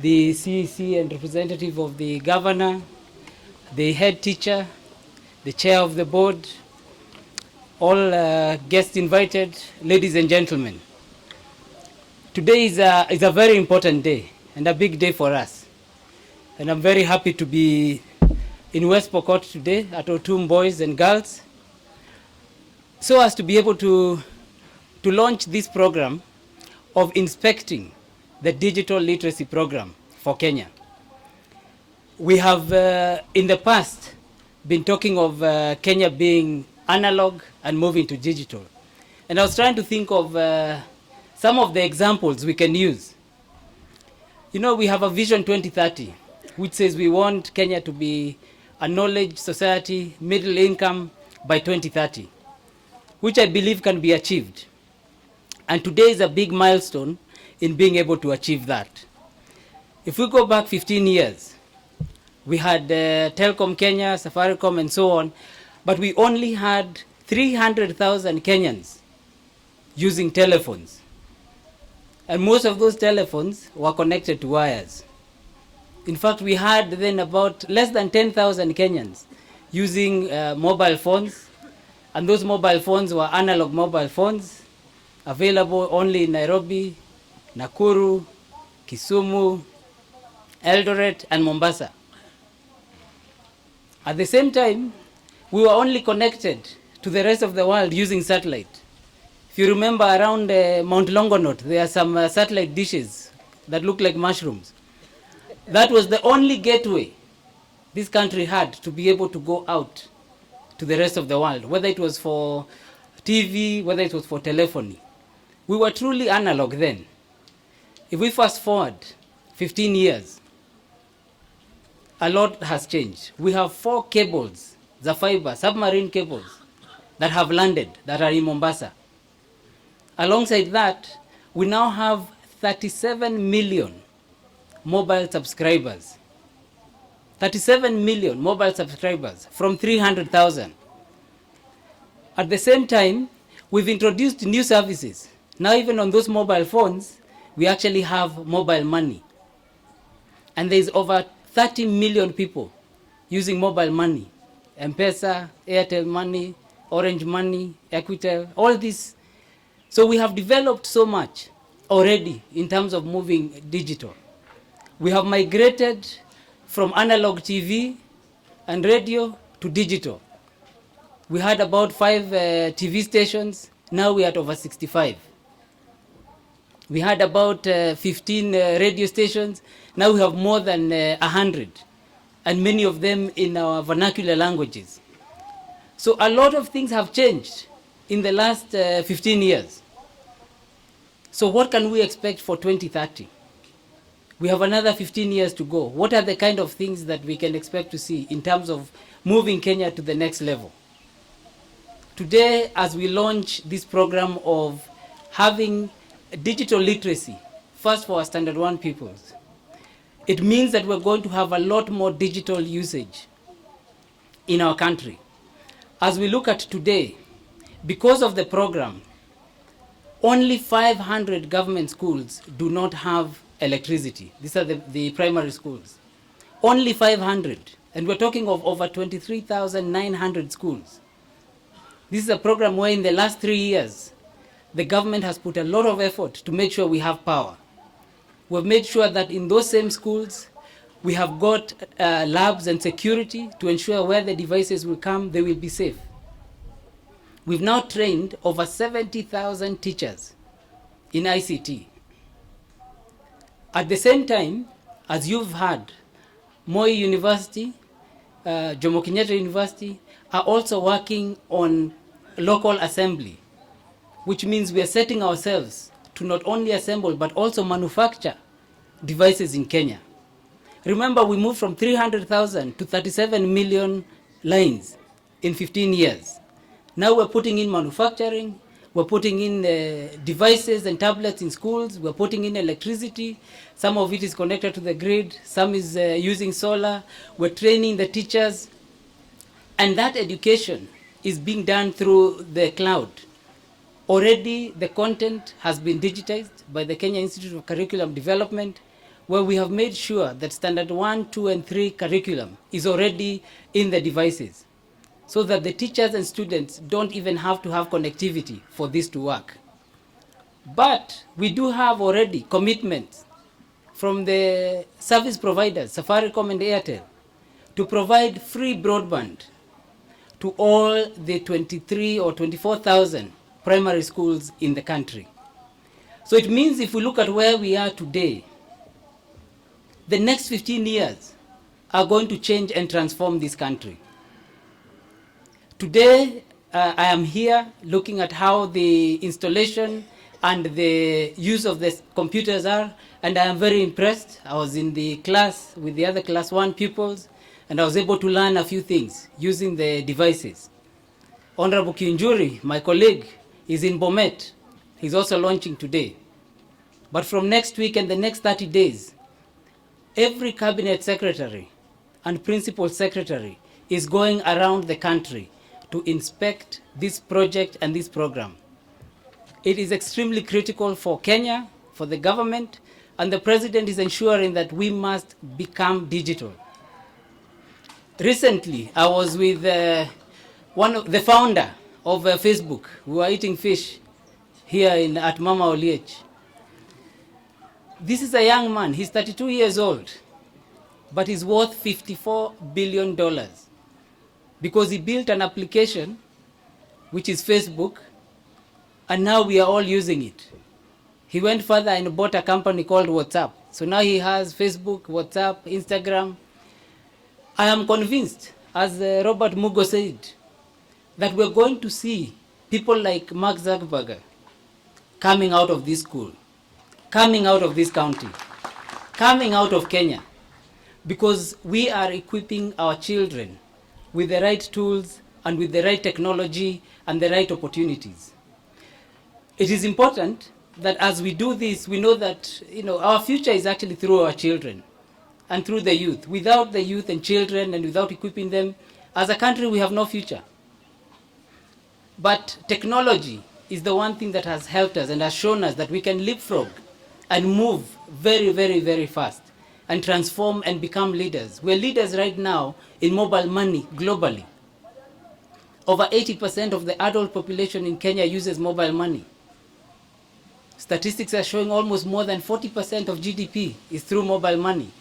the CEC and representative of the governor, the head teacher, the chair of the board, all guests invited, ladies and gentlemen. Today is a very important day and a big day for us. And I'm very happy to be in West Pokot today at Otum Boys and Girls, so as to be able to launch this program of inspecting the digital literacy program for Kenya. We have in the past been talking of Kenya being analog and moving to digital. And I was trying to think of some of the examples we can use. You know, we have a Vision 2030, which says we want Kenya to be a knowledge society, middle income by 2030, which I believe can be achieved. And today is a big milestone in being able to achieve that. If we go back 15 years, we had Telkom Kenya, Safaricom, and so on, but we only had 300,000 Kenyans using telephones. And most of those telephones were connected to wires. In fact, we had then about less than 10,000 Kenyans using mobile phones, and those mobile phones were analog mobile phones, available only in Nairobi, Nakuru, Kisumu, Eldoret, and Mombasa. At the same time, we were only connected to the rest of the world using satellite. If you remember, around Mount Longonot, there are some satellite dishes that look like mushrooms. That was the only gateway this country had to be able to go out to the rest of the world, whether it was for TV, whether it was for telephony. We were truly analog then. If we fast forward 15 years, a lot has changed. We have 4 cables, the fiber, submarine cables, that have landed, that are in Mombasa. Alongside that, we now have 37 million mobile subscribers. 37 million mobile subscribers from 300,000. At the same time, we've introduced new services. Now even on those mobile phones, we actually have mobile money. And there's over 30 million people using mobile money. M-Pesa, Airtel Money, Orange Money, Equitel, all this. So we have developed so much already in terms of moving digital. We have migrated from analog TV and radio to digital. We had about 5 TV stations, now we are at over 65. We had about 15 radio stations, now we have more than 100, and many of them in our vernacular languages. So a lot of things have changed in the last 15 years. So what can we expect for 2030? We have another 15 years to go. What are the kind of things that we can expect to see in terms of moving Kenya to the next level? Today, as we launch this program of having digital literacy, first for our Standard 1 pupils, it means that we're going to have a lot more digital usage in our country. As we look at today, because of the program, only 500 government schools do not have electricity. These are the primary schools. Only 500. And we're talking of over 23,900 schools. This is a program where in the last 3 years, the government has put a lot of effort to make sure we have power. We've made sure that in those same schools, we have got labs and security to ensure where the devices will come, they will be safe. We've now trained over 70,000 teachers in ICT. At the same time, as you've heard, Moi University, Jomo Kenyatta University are also working on local assembly, which means we are setting ourselves to not only assemble but also manufacture devices in Kenya. Remember, we moved from 300,000 to 37 million lines in 15 years. Now we're putting in manufacturing, we're putting in devices and tablets in schools, we're putting in electricity. Some of it is connected to the grid, some is using solar. We're training the teachers. And that education is being done through the cloud. Already the content has been digitized by the Kenya Institute of Curriculum Development. where we have made sure that standard 1, 2, and 3 curriculum is already in the devices, so that the teachers and students don't even have to have connectivity for this to work. But we do have already commitments from the service providers, Safaricom and Airtel, to provide free broadband to all the 23 or 24,000 primary schools in the country. So it means if we look at where we are today, the next 15 years are going to change and transform this country. Today, I am here looking at how the installation and the use of the computers are, and I am very impressed. I was in the class with the other class 1 pupils, and I was able to learn a few things using the devices. Honorable Kinjuri, my colleague, is in Bomet. He's also launching today. But from next week and the next 30 days, every cabinet secretary and principal secretary is going around the country to inspect this project and this program. It is extremely critical for Kenya, for the government, and the president is ensuring that we must become digital. Recently, I was with the founder of Facebook. We were eating fish here at Mama Oliech. This is a young man. He's 32 years old, but he's worth $54 billion because he built an application, which is Facebook, and now we are all using it. He went further and bought a company called WhatsApp. So now he has Facebook, WhatsApp, Instagram. I am convinced, as Robert Mugo said, that we're going to see people like Mark Zuckerberg coming out of this school, coming out of this county, coming out of Kenya, because we are equipping our children with the right tools and with the right technology and the right opportunities. It is important that as we do this, we know that our future is actually through our children and through the youth. Without the youth and children and without equipping them, as a country we have no future. But technology is the one thing that has helped us and has shown us that we can leapfrog and move very, very, very fast and transform and become leaders. We're leaders right now in mobile money globally. Over 80% of the adult population in Kenya uses mobile money. Statistics are showing almost more than 40% of GDP is through mobile money.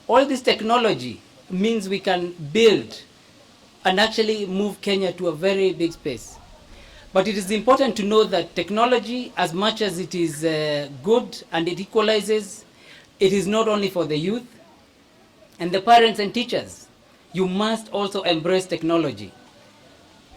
All this technology means we can build and actually move Kenya to a very big space. But it is important to know that technology, as much as it is good and it equalizes, it is not only for the youth and the parents and teachers. You must also embrace technology.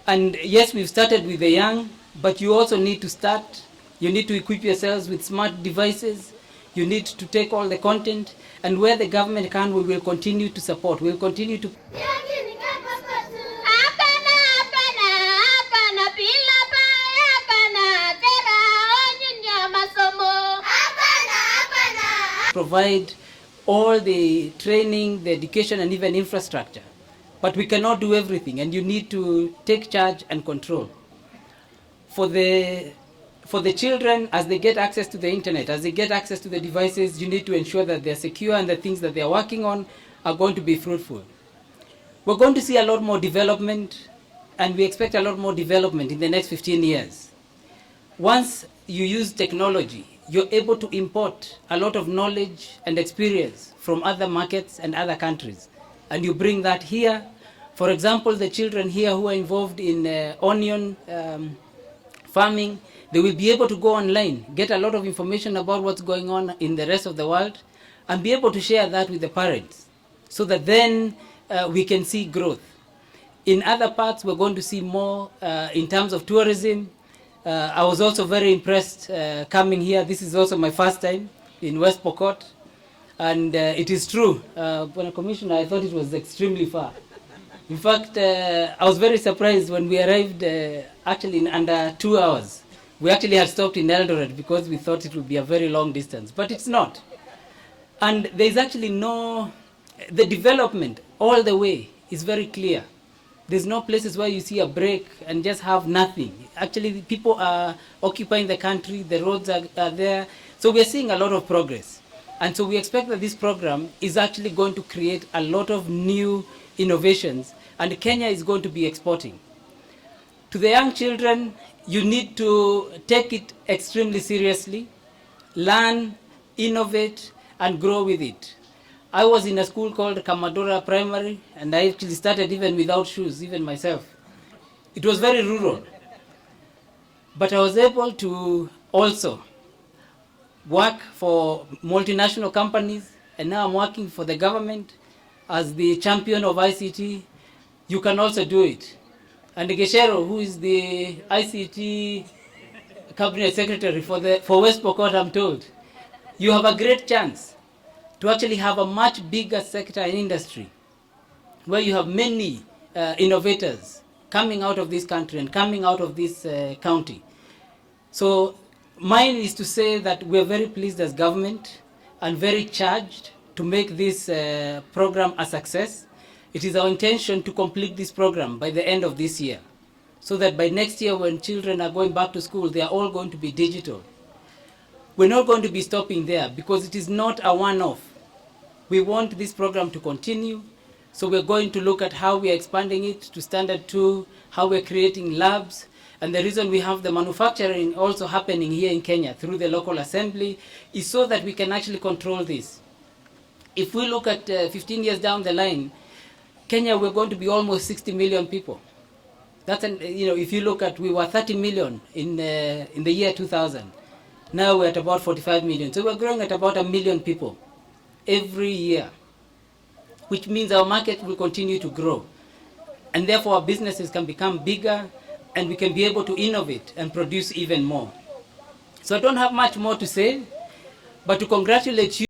And yes, we've started with the young, but you also need to start. You need to equip yourselves with smart devices. You need to take all the content, and where the government can, we will continue to support. We will continue to... provide all the training, the education, and even infrastructure. But we cannot do everything, and you need to take charge and control. For the children, as they get access to the internet, as they get access to the devices, you need to ensure that they're secure and the things that they're working on are going to be fruitful. We're going to see a lot more development, and we expect a lot more development in the next 15 years. Once you use technology, you're able to import a lot of knowledge and experience from other markets and other countries, and you bring that here. For example, the children here who are involved in onion farming, they will be able to go online, get a lot of information about what's going on in the rest of the world, and be able to share that with the parents, so that then we can see growth. In other parts, we're going to see more in terms of tourism. I was also very impressed coming here. This is also my first time in West Pokot, and it is true. When a commissioner, I thought it was extremely far. In fact, I was very surprised when we arrived actually in under 2 hours. We actually had stopped in Eldoret because we thought it would be a very long distance, but it's not. And there's actually the development all the way is very clear. There's no places where you see a break and just have nothing. Actually, people are occupying the country, the roads are there. So we're seeing a lot of progress. And so we expect that this program is actually going to create a lot of new innovations, and Kenya is going to be exporting. To the young children, you need to take it extremely seriously, learn, innovate, and grow with it. I was in a school called Kamadora Primary, and I actually started even without shoes, even myself. It was very rural. But I was able to also work for multinational companies, and now I'm working for the government as the champion of ICT. You can also do it. And Geshero, who is the ICT cabinet secretary for West Pokot, I'm told, you have a great chance to actually have a much bigger sector in industry where you have many innovators coming out of this country and coming out of this county. So mine is to say that we're very pleased as government and very charged to make this program a success. It is our intention to complete this program by the end of this year, so that by next year when children are going back to school, they are all going to be digital. We're not going to be stopping there because it is not a one-off. We want this program to continue, so we're going to look at how we're expanding it to standard 2, how we're creating labs, and the reason we have the manufacturing also happening here in Kenya through the local assembly is so that we can actually control this. If we look at 15 years down the line, Kenya, we're going to be almost 60 million people. That's if you look at, we were 30 million in the year 2000. Now we're at about 45 million. So we're growing at about 1 million people every year, which means our market will continue to grow. And therefore our businesses can become bigger and we can be able to innovate and produce even more. So I don't have much more to say, but to congratulate you.